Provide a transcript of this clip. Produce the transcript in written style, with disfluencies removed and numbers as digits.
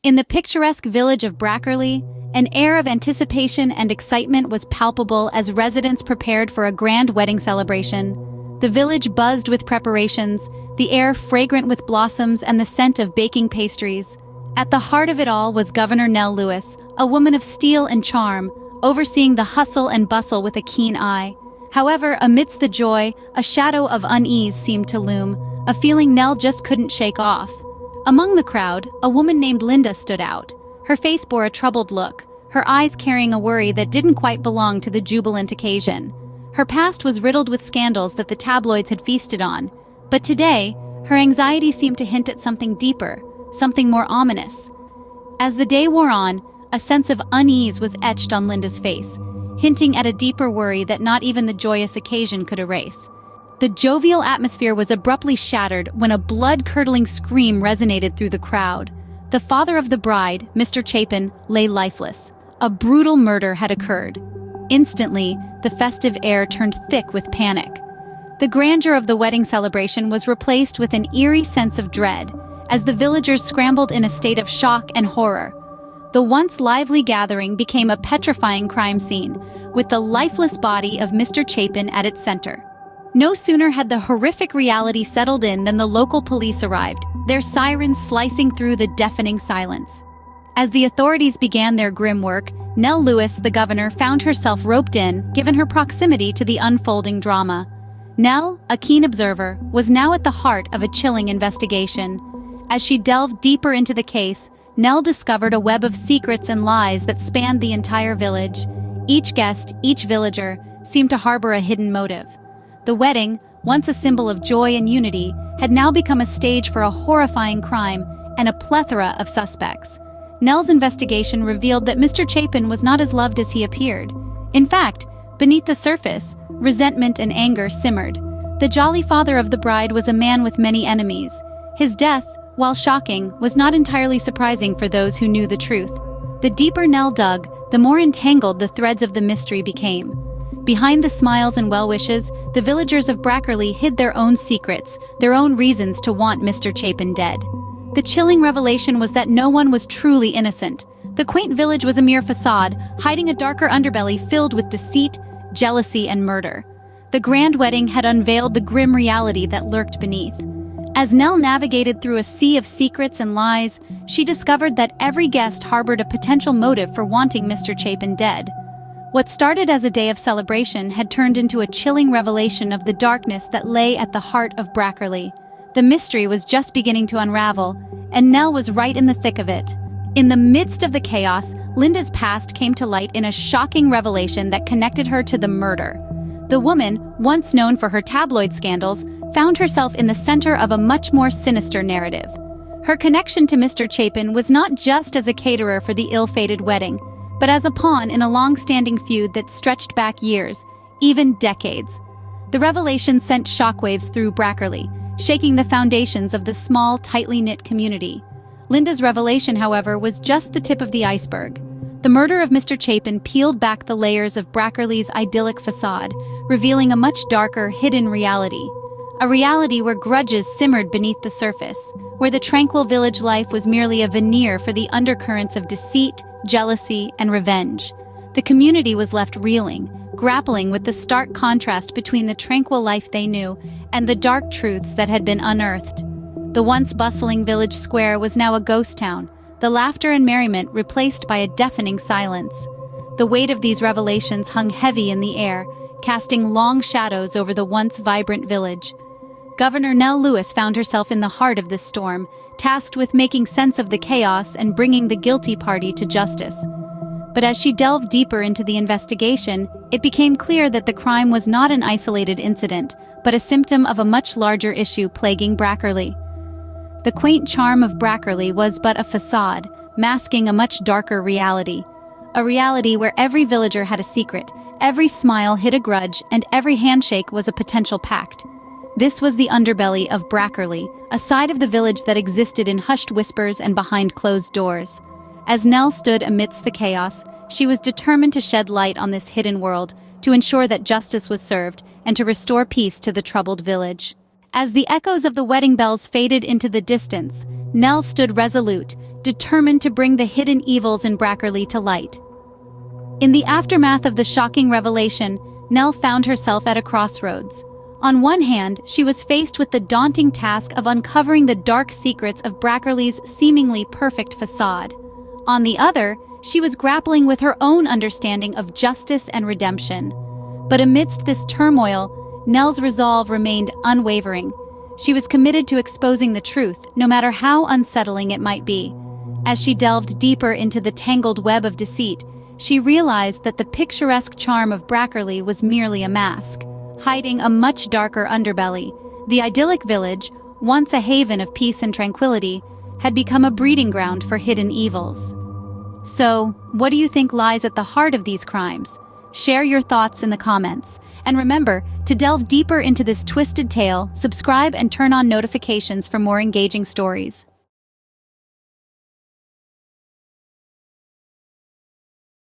In the picturesque village of Brackerley, an air of anticipation and excitement was palpable as residents prepared for a grand wedding celebration. The village buzzed with preparations, the air fragrant with blossoms and the scent of baking pastries. At the heart of it all was Governor Nell Lewis, a woman of steel and charm, overseeing the hustle and bustle with a keen eye. However, amidst the joy, a shadow of unease seemed to loom, a feeling Nell just couldn't shake off. Among the crowd, a woman named Linda stood out. Her face bore a troubled look, her eyes carrying a worry that didn't quite belong to the jubilant occasion. Her past was riddled with scandals that the tabloids had feasted on, but today, her anxiety seemed to hint at something deeper, something more ominous. As the day wore on, a sense of unease was etched on Linda's face, hinting at a deeper worry that not even the joyous occasion could erase. The jovial atmosphere was abruptly shattered when a blood-curdling scream resonated through the crowd. The father of the bride, Mr. Chapin, lay lifeless. A brutal murder had occurred. Instantly, the festive air turned thick with panic. The grandeur of the wedding celebration was replaced with an eerie sense of dread, as the villagers scrambled in a state of shock and horror. The once lively gathering became a petrifying crime scene, with the lifeless body of Mr. Chapin at its center. No sooner had the horrific reality settled in than the local police arrived, their sirens slicing through the deafening silence. As the authorities began their grim work, Nell Lewis, the governor, found herself roped in, given her proximity to the unfolding drama. Nell, a keen observer, was now at the heart of a chilling investigation. As she delved deeper into the case, Nell discovered a web of secrets and lies that spanned the entire village. Each guest, each villager, seemed to harbor a hidden motive. The wedding, once a symbol of joy and unity, had now become a stage for a horrifying crime and a plethora of suspects. Nell's investigation revealed that Mr. Chapin was not as loved as he appeared. In fact, beneath the surface, resentment and anger simmered. The jolly father of the bride was a man with many enemies. His death, while shocking, was not entirely surprising for those who knew the truth. The deeper Nell dug, the more entangled the threads of the mystery became. Behind the smiles and well-wishes, the villagers of Brackerley hid their own secrets, their own reasons to want Mr. Chapin dead. The chilling revelation was that no one was truly innocent. The quaint village was a mere facade, hiding a darker underbelly filled with deceit, jealousy, and murder. The grand wedding had unveiled the grim reality that lurked beneath. As Nell navigated through a sea of secrets and lies, she discovered that every guest harbored a potential motive for wanting Mr. Chapin dead. What started as a day of celebration had turned into a chilling revelation of the darkness that lay at the heart of Brackerley. The mystery was just beginning to unravel, and Nell was right in the thick of it. In the midst of the chaos, Linda's past came to light in a shocking revelation that connected her to the murder. The woman, once known for her tabloid scandals, found herself in the center of a much more sinister narrative. Her connection to Mr. Chapin was not just as a caterer for the ill-fated wedding, but as a pawn in a long-standing feud that stretched back years, even decades. The revelation sent shockwaves through Brackerley, shaking the foundations of the small, tightly knit community. Linda's revelation, however, was just the tip of the iceberg. The murder of Mr. Chapin peeled back the layers of Brackerley's idyllic facade, revealing a much darker, hidden reality. A reality where grudges simmered beneath the surface, where the tranquil village life was merely a veneer for the undercurrents of deceit, jealousy, and revenge. The community was left reeling, grappling with the stark contrast between the tranquil life they knew and the dark truths that had been unearthed. The once bustling village square was now a ghost town, the laughter and merriment replaced by a deafening silence. The weight of these revelations hung heavy in the air, casting long shadows over the once vibrant village. Governor Nell Lewis found herself in the heart of this storm, tasked with making sense of the chaos and bringing the guilty party to justice. But as she delved deeper into the investigation, it became clear that the crime was not an isolated incident, but a symptom of a much larger issue plaguing Brackerley. The quaint charm of Brackerley was but a facade, masking a much darker reality. A reality where every villager had a secret, every smile hid a grudge, and every handshake was a potential pact. This was the underbelly of Brackerley, a side of the village that existed in hushed whispers and behind closed doors. As Nell stood amidst the chaos, she was determined to shed light on this hidden world, to ensure that justice was served, and to restore peace to the troubled village. As the echoes of the wedding bells faded into the distance, Nell stood resolute, determined to bring the hidden evils in Brackerley to light. In the aftermath of the shocking revelation, Nell found herself at a crossroads. On one hand, she was faced with the daunting task of uncovering the dark secrets of Brackerley's seemingly perfect facade. On the other, she was grappling with her own understanding of justice and redemption. But amidst this turmoil, Nell's resolve remained unwavering. She was committed to exposing the truth, no matter how unsettling it might be. As she delved deeper into the tangled web of deceit, she realized that the picturesque charm of Brackerley was merely a mask, hiding a much darker underbelly. The idyllic village, once a haven of peace and tranquility, had become a breeding ground for hidden evils. So, what do you think lies at the heart of these crimes? Share your thoughts in the comments. And remember, to delve deeper into this twisted tale, subscribe and turn on notifications for more engaging stories.